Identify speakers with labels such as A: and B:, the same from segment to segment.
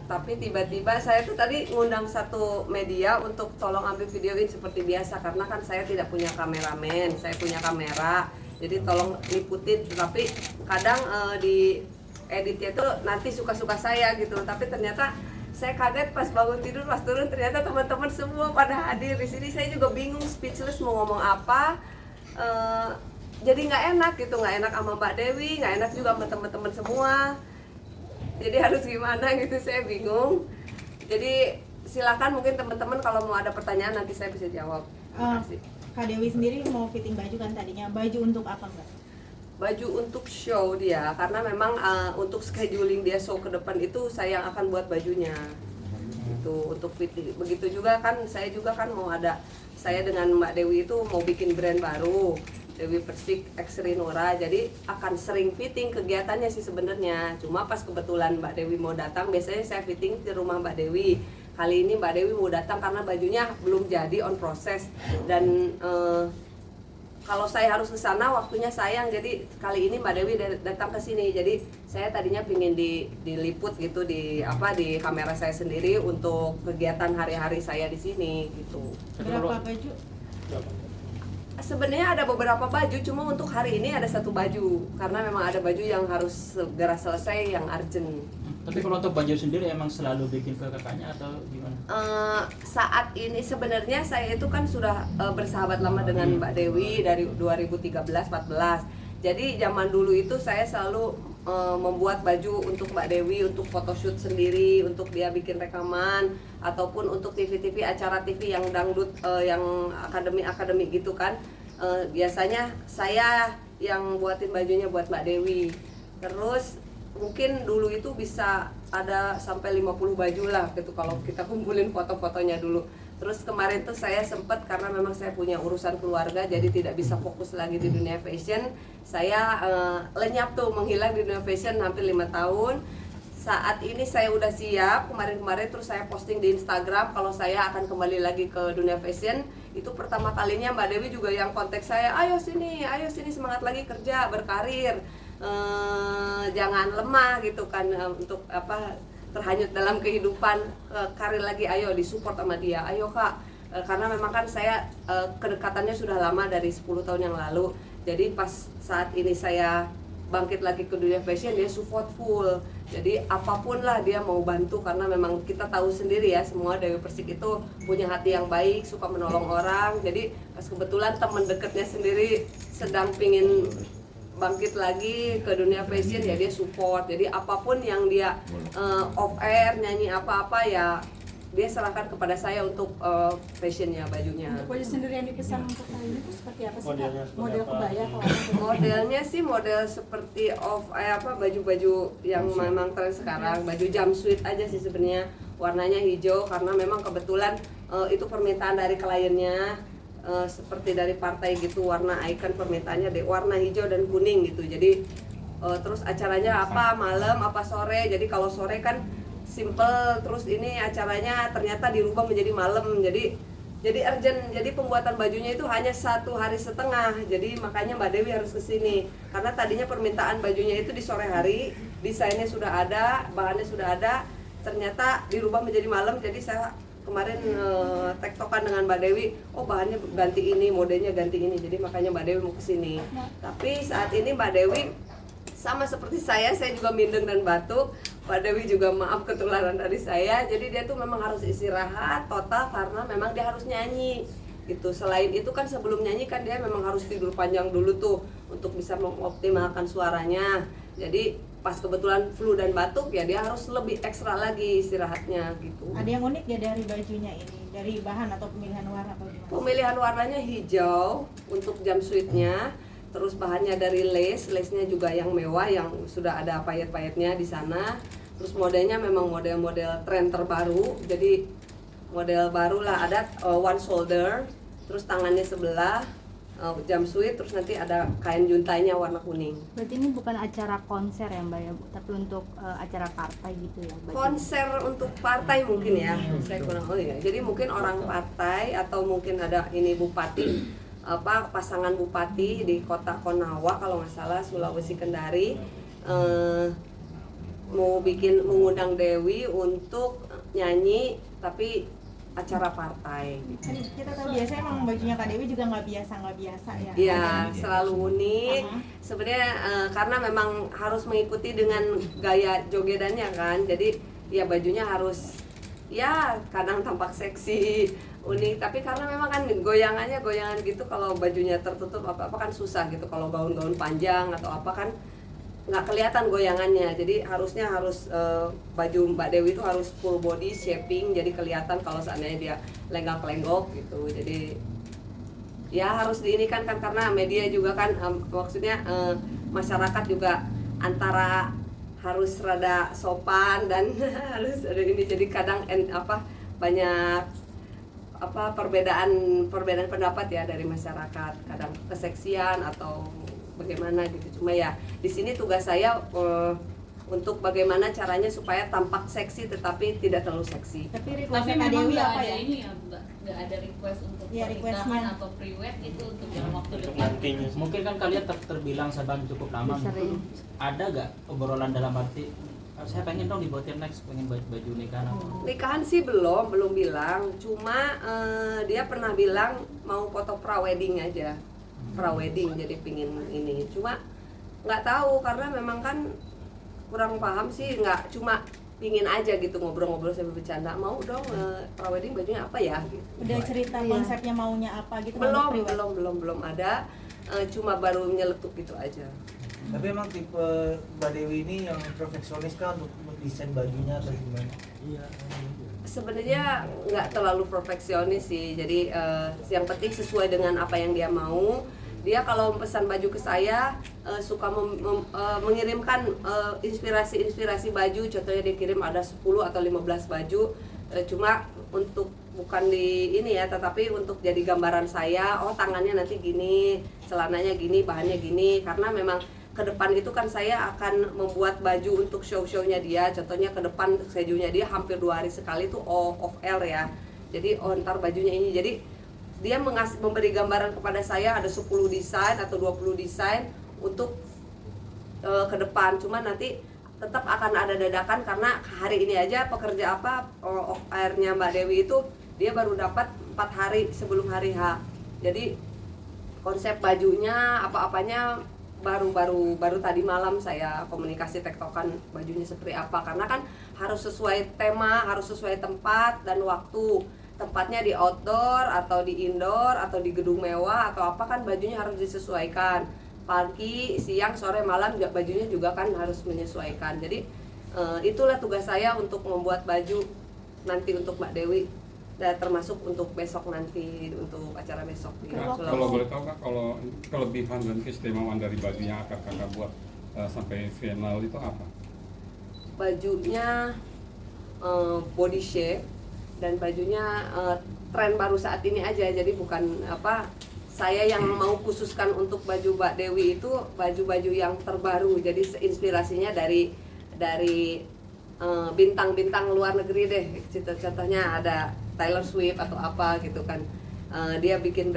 A: Tapi tiba-tiba saya tuh tadi ngundang satu media untuk tolong ambil videoin seperti biasa, karena kan saya tidak punya kameramen, saya punya kamera, jadi tolong liputin. Tapi kadang di editnya tuh nanti suka-suka saya gitu, tapi ternyata saya kaget pas bangun tidur, pas turun ternyata teman-teman semua pada hadir di sini. Saya juga bingung, speechless mau ngomong apa. Jadi nggak enak gitu, nggak enak sama Mbak Dewi, nggak enak juga sama teman-teman semua. Jadi harus gimana gitu, saya bingung. Jadi silakan mungkin teman-teman kalau mau ada pertanyaan nanti saya bisa jawab. Terima kasih.
B: Kak Dewi sendiri mau fitting baju kan tadinya, baju untuk apa Mbak?
A: Baju untuk show dia, karena memang untuk scheduling dia show ke depan itu saya yang akan buat bajunya. Itu untuk fitting. Begitu juga kan saya juga kan mau ada, saya dengan Mbak Dewi itu mau bikin brand baru, Dewi Persik X Rinora, jadi akan sering fitting kegiatannya sih sebenarnya. Cuma pas kebetulan Mbak Dewi mau datang, biasanya saya fitting di rumah Mbak Dewi. Kali ini Mbak Dewi mau datang karena bajunya belum jadi, on proses. Dan kalau saya harus ke sana waktunya sayang, jadi kali ini Mbak Dewi datang ke sini. Jadi saya tadinya pingin diliput gitu di kamera saya sendiri untuk kegiatan hari-hari saya di sini gitu.
B: Berapa baju?
A: Sebenarnya ada beberapa baju, cuma untuk hari ini ada satu baju karena memang ada baju yang harus segera selesai, yang urgent.
C: Tapi kalau untuk baju sendiri emang selalu bikin ke kakaknya atau gimana?
A: Saat ini sebenarnya saya itu kan sudah bersahabat lama dengan Mbak Dewi dari 2013-14. Jadi zaman dulu itu saya selalu membuat baju untuk Mbak Dewi, untuk photoshoot sendiri, untuk dia bikin rekaman, ataupun untuk TV-TV, acara TV yang dangdut, yang akademi gitu kan. Biasanya saya yang buatin bajunya buat Mbak Dewi. Terus mungkin dulu itu bisa ada sampai 50 baju lah gitu kalau kita kumpulin foto-fotonya dulu. Terus kemarin tuh saya sempat, karena memang saya punya urusan keluarga jadi tidak bisa fokus lagi di dunia fashion. Saya lenyap tuh, menghilang di dunia fashion hampir 5 tahun. Saat ini saya udah siap, kemarin-kemarin terus saya posting di Instagram kalau saya akan kembali lagi ke dunia fashion. Itu pertama kalinya Mbak Dewi juga yang kontak saya, ayo sini semangat lagi kerja, berkarir, jangan lemah gitu kan, untuk terhanyut dalam kehidupan, karir lagi, ayo disupport sama dia, ayo kak. Karena memang kan saya kedekatannya sudah lama dari 10 tahun yang lalu. Jadi pas saat ini saya bangkit lagi ke dunia fashion, dia support full. Jadi apapun lah dia mau bantu, karena memang kita tahu sendiri ya, semua Dewi Persik itu punya hati yang baik, suka menolong orang. Jadi pas kebetulan teman dekatnya sendiri sedang pingin bangkit lagi ke dunia fashion, ya dia support. Jadi apapun yang dia off air, nyanyi apa-apa ya dia serahkan kepada saya untuk fashionnya, bajunya.
D: Untuk baju sendiri yang dipesan untuk kali ini tuh seperti apa sih Kak?
C: Modelnya seperti
D: Model
C: apa?
D: kebaya kalau
A: Modelnya sih model seperti baju-baju yang memang tren sekarang, baju jumpsuit aja sih sebenarnya. Warnanya hijau karena memang kebetulan itu permintaan dari kliennya. Seperti dari partai gitu, warna icon permintaannya warna hijau dan kuning gitu. Jadi terus acaranya apa malam apa sore, jadi kalau sore kan simple, terus ini acaranya ternyata dirubah menjadi malam, jadi urgent. Jadi pembuatan bajunya itu hanya 1,5 hari, jadi makanya Mbak Dewi harus kesini karena tadinya permintaan bajunya itu di sore hari, desainnya sudah ada, bahannya sudah ada, ternyata dirubah menjadi malam. Jadi saya kemarin tektokan dengan Mbak Dewi, oh bahannya ganti ini, modelnya ganti ini, jadi makanya Mbak Dewi mau kesini. Tapi saat ini Mbak Dewi sama seperti saya juga mindeng dan batuk. Mbak Dewi juga maaf ketularan dari saya, jadi dia tuh memang harus istirahat total karena memang dia harus nyanyi gitu. Selain itu kan sebelum nyanyi kan dia memang harus tidur panjang dulu tuh untuk bisa mengoptimalkan suaranya. Jadi pas kebetulan flu dan batuk ya dia harus lebih ekstra lagi istirahatnya gitu.
B: Ada yang unik ya dari bajunya ini, dari bahan atau pemilihan warna atau gimana?
A: Pemilihan warnanya hijau untuk jumpsuitnya, terus bahannya dari lace-nya juga yang mewah, yang sudah ada payet-payetnya di sana. Terus modelnya memang model-model tren terbaru, jadi model baru lah, ada one shoulder, terus tangannya sebelah, jumpsuit, terus nanti ada kain juntainya warna kuning.
E: Berarti ini bukan acara konser ya Mbak ya, Bu, tapi untuk acara partai gitu ya Mbak?
A: Konser untuk partai mungkin ya, saya kurang ya. Jadi mungkin orang partai atau mungkin ada ini bupati, pasangan bupati di kota Konawa kalau nggak salah, Sulawesi Kendari. mengundang Dewi untuk nyanyi tapi acara partai.
B: Kan kita tahu biasanya emang bajunya Kak Dewi juga nggak biasa ya.
A: Iya, selalu unik. Sebenarnya karena memang harus mengikuti dengan gaya jogedannya kan. Jadi ya bajunya harus ya kadang tampak seksi, unik. Tapi karena memang kan goyangan gitu, kalau bajunya tertutup apa kan susah gitu. Kalau gaun-gaun panjang atau apa kan nggak kelihatan goyangannya, jadi harus baju Mbak Dewi itu harus full body shaping, jadi kelihatan kalau seandainya dia lenggak-lenggok gitu. Jadi ya harus diinikan kan, karena media juga kan maksudnya masyarakat juga antara harus rada sopan dan harus ada ini, jadi kadang banyak perbedaan pendapat ya dari masyarakat, kadang keseksian atau bagaimana gitu. Cuma ya di sini tugas saya untuk bagaimana caranya supaya tampak seksi tetapi tidak terlalu seksi.
B: Tapi
F: Tapi
B: requestnya Kak
F: memang
B: Dewi
F: nggak
B: apa
F: ada
B: ya?
F: ini ya, nggak ada request untuk
B: Iya,
F: pernikahan
B: requestnya.
F: atau pre-wed itu untuk dalam waktu
G: Untuk
F: dekat.
G: nantinya.
C: Mungkin kan kalian terbilang sahabat cukup lama.
E: Sering.
C: Ada gak obrolan dalam arti saya pengen dong dibuatin next, pengen baju nikahan apa?
A: Nikahan sih belum bilang, cuma dia pernah bilang mau foto pra-wedding aja, pra-wedding, jadi pingin ini. Cuma nggak tahu karena memang kan kurang paham sih, nggak cuma pingin aja gitu ngobrol-ngobrol sambil bercanda, mau dong pra-wedding bajunya apa ya gitu.
B: Udah cerita
E: Iya.
B: konsepnya maunya apa gitu? mau pre-wed?
A: belum ada, cuma baru nyeletuk gitu aja.
H: Tapi emang tipe Mbak Dewi ini yang perfeksionis kan untuk mendesain bajunya atau gimana?
G: Iya.
A: Sebenarnya nggak terlalu perfeksionis sih, jadi yang penting sesuai dengan apa yang dia mau. Dia kalau pesan baju ke saya suka mengirimkan inspirasi baju, contohnya dia kirim ada 10 atau 15 baju, cuma untuk bukan di ini ya, tetapi untuk jadi gambaran saya, oh tangannya nanti gini, celananya gini, bahannya gini, karena memang ke depan itu kan saya akan membuat baju untuk show-shownya dia. Contohnya ke depan schedunya dia hampir 2 hari sekali tuh off air ya, jadi ntar bajunya ini, jadi dia memberi gambaran kepada saya ada 10 desain atau 20 desain untuk ke depan. Cuma nanti tetap akan ada dadakan karena hari ini aja pekerja off airnya Mbak Dewi itu dia baru dapat 4 hari sebelum hari H. Jadi konsep bajunya apa-apanya baru tadi malam saya komunikasi tektokan bajunya seperti apa, karena kan harus sesuai tema, harus sesuai tempat dan waktu. Tempatnya di outdoor atau di indoor atau di gedung mewah atau apa kan bajunya harus disesuaikan. Pagi, siang, sore, malam juga bajunya juga kan harus menyesuaikan. Jadi itulah tugas saya untuk membuat baju nanti untuk Mbak Dewi, dan termasuk untuk besok nanti, untuk acara besok di Sulawesi.
I: Kalau boleh tahu Kak, kalau kelebihan dan keistimewaan dari baju yang akan Kakak buat sampai final itu apa?
A: Bajunya body shape, dan bajunya tren baru saat ini aja, jadi bukan saya yang mau khususkan untuk baju Mbak Dewi itu baju-baju yang terbaru, jadi inspirasinya dari bintang-bintang luar negeri deh. Contohnya ada Taylor Swift atau apa gitu kan, dia bikin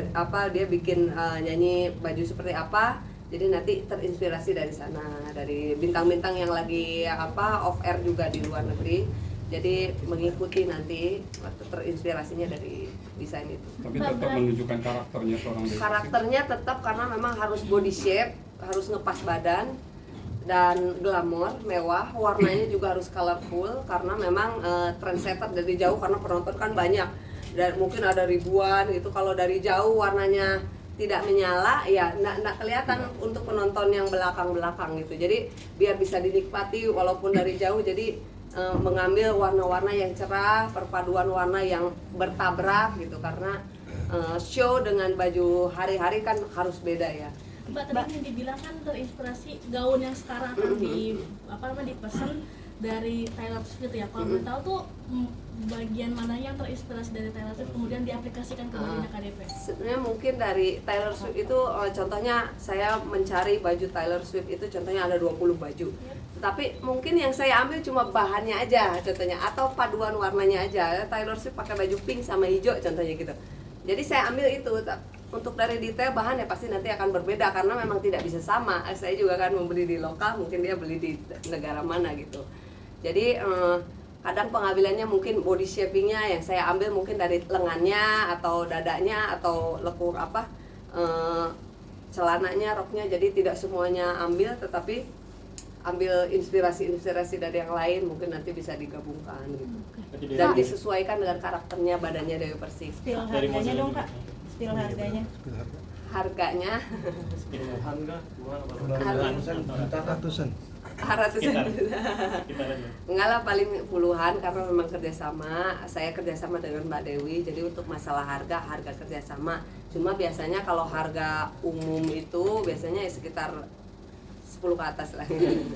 A: nyanyi baju seperti apa, jadi nanti terinspirasi dari sana, dari bintang-bintang yang lagi off air juga di luar negeri. Jadi mengikuti nanti terinspirasinya dari desain itu.
I: Tapi tetap menunjukkan karakternya seorang Dewi.
A: Karakternya tetap, karena memang harus body shape, harus ngepas badan dan glamor, mewah. Warnanya juga harus colorful karena memang trendsetter dari jauh, karena penonton kan banyak dan mungkin ada ribuan gitu. Kalau dari jauh warnanya tidak menyala ya nggak kelihatan untuk penonton yang belakang gitu. Jadi biar bisa dinikmati walaupun dari jauh, jadi mengambil warna-warna yang cerah, perpaduan warna yang bertabrak gitu, karena show dengan baju hari-hari kan harus beda ya.
D: Mbak, tadi yang dibilang kan terinspirasi gaun yang sekarang akan dipesan dari Taylor Swift ya. Kalau boleh tahu tuh bagian mana yang terinspirasi dari Taylor Swift kemudian diaplikasikan ke bajunya KDP?
A: Sebenarnya mungkin dari Taylor Swift itu contohnya saya mencari baju Taylor Swift itu contohnya ada 20 baju. Tapi mungkin yang saya ambil cuma bahannya aja contohnya, atau paduan warnanya aja. Taylor Swift pakai baju pink sama hijau contohnya gitu. Jadi saya ambil itu. Untuk dari detail bahan ya pasti nanti akan berbeda karena memang tidak bisa sama. Saya juga kan membeli di lokal, mungkin dia beli di negara mana gitu. Jadi kadang pengambilannya mungkin body shapingnya yang saya ambil mungkin dari lengannya atau dadanya atau lekuk celananya, roknya. Jadi tidak semuanya ambil, tetapi ambil inspirasi dari yang lain, mungkin nanti bisa digabungkan gitu. Dan disesuaikan dengan karakternya badannya Dewi Persik.
B: Spill harganya dong Kak. Spill harganya.
A: Harganya
H: ratusan.
A: ratusan enggak lah, paling puluhan, karena memang kerjasama. Saya kerjasama dengan Mbak Dewi, jadi untuk masalah harga kerjasama. Cuma biasanya kalau harga umum itu biasanya ya sekitar 10 ke atas lah.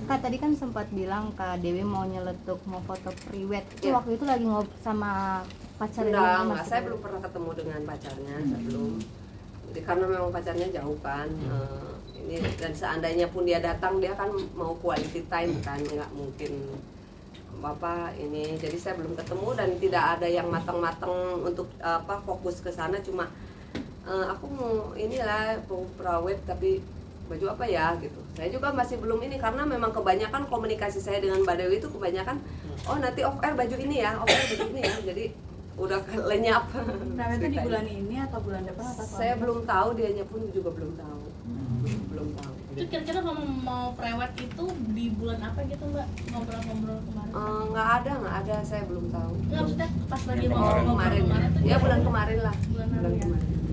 E: Kak tadi kan sempat bilang Kak Dewi mau nyeletuk, mau foto pre-wed. Itu
A: Ya.
E: waktu itu lagi ngobrol sama pacarnya?
A: Enggak, saya belum pernah ketemu dengan pacarnya, saya belum. Jadi karena memang pacarnya jauh kan. Ini dan seandainya pun dia datang, dia kan mau quality time kan, nggak mungkin Bapak ini. Jadi saya belum ketemu dan tidak ada yang matang-matang untuk fokus ke sana. Cuma aku mau inilah mau prawet, tapi baju apa ya gitu. Saya juga masih belum ini, karena memang kebanyakan komunikasi saya dengan Mbak Dewi itu kebanyakan nanti off air baju ini ya, off air baju ini ya. Jadi udah lenyap.
B: Nah, itu di bulan ini atau bulan depan atau
A: Saya belum tahu, dianya pun juga belum tahu. Belum tahu.
D: Itu kira-kira mau prewed itu di bulan apa gitu Mbak? Ngobrol-ngobrol kemarin.
A: Nggak ada, saya belum tahu.
D: Nggak, maksudnya pas lagi mau
I: Kemarin.
D: ngobrol
A: Kemarin
D: tuh
A: ya, bulan kemarin lah.
D: bulan lalu ya.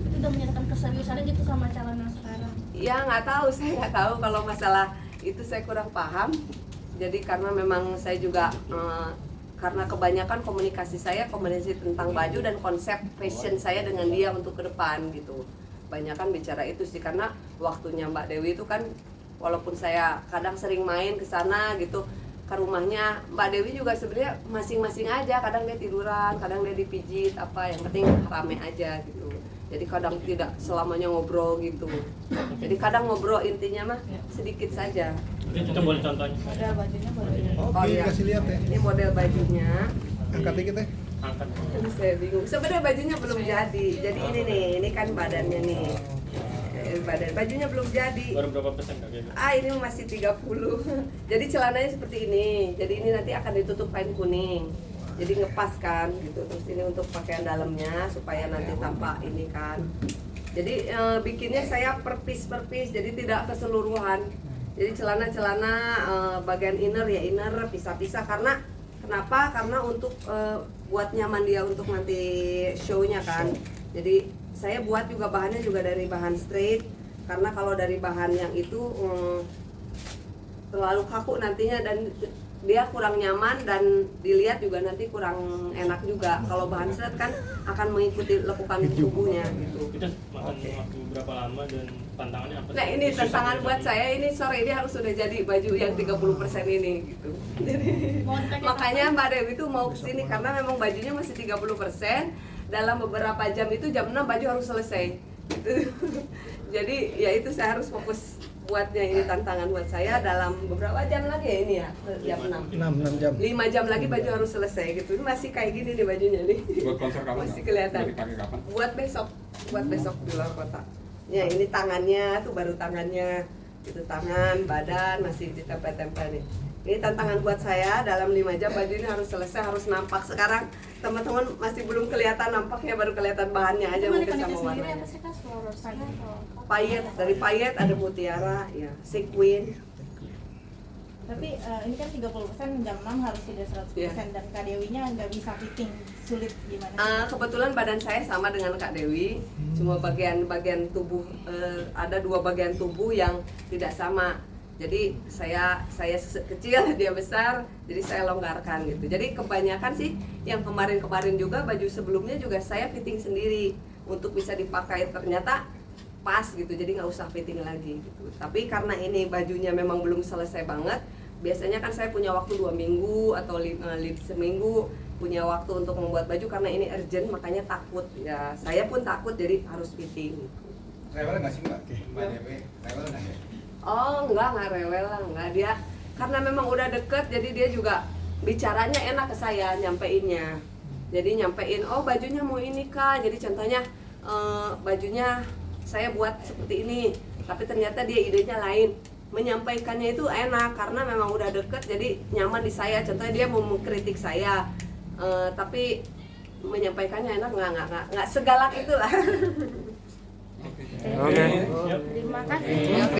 D: Itu udah menyatakan keseriusannya gitu sama calon yang sekarang.
A: Ya nggak tahu, saya nggak tahu kalau masalah itu, saya kurang paham. Jadi karena memang saya juga karena kebanyakan komunikasi tentang baju dan konsep fashion saya dengan dia untuk ke depan gitu. Banyakan bicara itu sih, karena waktunya Mbak Dewi itu kan, walaupun saya kadang sering main ke sana gitu, ke rumahnya Mbak Dewi juga sebenarnya masing-masing aja. Kadang dia tiduran, kadang dia dipijit yang penting rame aja gitu. Jadi kadang tidak selamanya ngobrol gitu. Jadi kadang ngobrol intinya mah sedikit saja.
C: Itu boleh contohnya.
B: model bajunya boleh.
A: Oh, iya.
G: Kasih lihat ya.
A: Ini model bajunya.
G: Angkat dikit ya.
C: Angkat.
A: Aduh, saya bingung. Sebenarnya bajunya belum jadi. Jadi ini nih, ini kan badannya nih. Bajunya belum jadi.
C: Baru berapa persen Kak gitu?
A: Ini masih 30. Jadi celananya seperti ini. Jadi ini nanti akan ditutup kain kuning. Jadi ngepas kan gitu. Terus ini untuk pakaian dalamnya supaya nanti tampak ini kan. Jadi bikinnya saya per piece, jadi tidak keseluruhan. Jadi celana bagian inner ya inner, pisah-pisah. Karena kenapa? Karena untuk buat nyaman dia untuk nanti show-nya kan. Jadi saya buat juga bahannya juga dari bahan straight. Karena kalau dari bahan yang itu terlalu kaku nantinya dan dia kurang nyaman, dan dilihat juga nanti kurang enak juga. Kalau bahan straight kan akan mengikuti lekukan tubuhnya gitu.
C: Itu makan waktu berapa lama dan tantangannya apa?
A: Nah ini tantangan buat saya, ini sore ini harus sudah jadi baju yang 30% ini gitu. Jadi
D: Mau dipakai
A: makanya Mbak Dewi itu mau kesini karena memang bajunya masih 30%. Dalam beberapa jam itu jam 6 baju harus selesai gitu. Jadi ya itu saya harus fokus buatnya, ini tantangan buat saya. Dalam beberapa jam lagi ya ini ya, jam 6
G: 6 jam.
A: 5 jam lagi baju harus selesai gitu. Ini masih kayak gini nih bajunya nih.
I: Buat konser kapan?
A: Masih kelihatan.
I: Mau dipakai kapan?
A: Buat besok di luar kota. Ya ini tangannya tuh, baru tangannya itu, tangan, badan masih ditempel-tempel nih. Ini tantangan buat saya, dalam 5 jam baju ini harus selesai, harus nampak. Sekarang teman-teman masih belum kelihatan nampaknya, baru kelihatan bahannya aja mungkin sama warnanya.
B: Apa sih Kak, Swarovski atau
A: Payet, dari payet ada mutiara, ya sequin.
B: tapi ini kan 30% jam 6 harus sudah 100%.
A: Iya.
B: Dan Kak Dewinya nggak bisa fitting, sulit gimana?
A: Kebetulan badan saya sama dengan Kak Dewi, cuma bagian tubuh ada 2 bagian tubuh yang tidak sama. Jadi saya kecil, dia besar, jadi saya longgarkan gitu. Jadi kebanyakan sih yang kemarin juga baju sebelumnya juga saya fitting sendiri untuk bisa dipakai, ternyata pas gitu. Jadi nggak usah fitting lagi gitu. Tapi karena ini bajunya memang belum selesai banget, biasanya kan saya punya waktu 2 minggu atau seminggu punya waktu untuk membuat baju, karena ini urgent makanya takut ya, saya pun takut jadi harus fitting.
J: Rewel nggak sih Mbak? Mbak Dewi, rewel nggak ya?
A: Oh nggak rewel lah, nggak. Dia karena memang udah deket, jadi dia juga bicaranya enak ke saya, nyampeinnya. Jadi nyampein, oh bajunya mau ini Kak, jadi contohnya bajunya saya buat seperti ini, tapi ternyata dia idenya lain. menyampaikannya itu enak karena memang udah deket jadi nyaman di saya. Contohnya dia mau mengkritik saya, tapi menyampaikannya enak, nggak segalak itulah.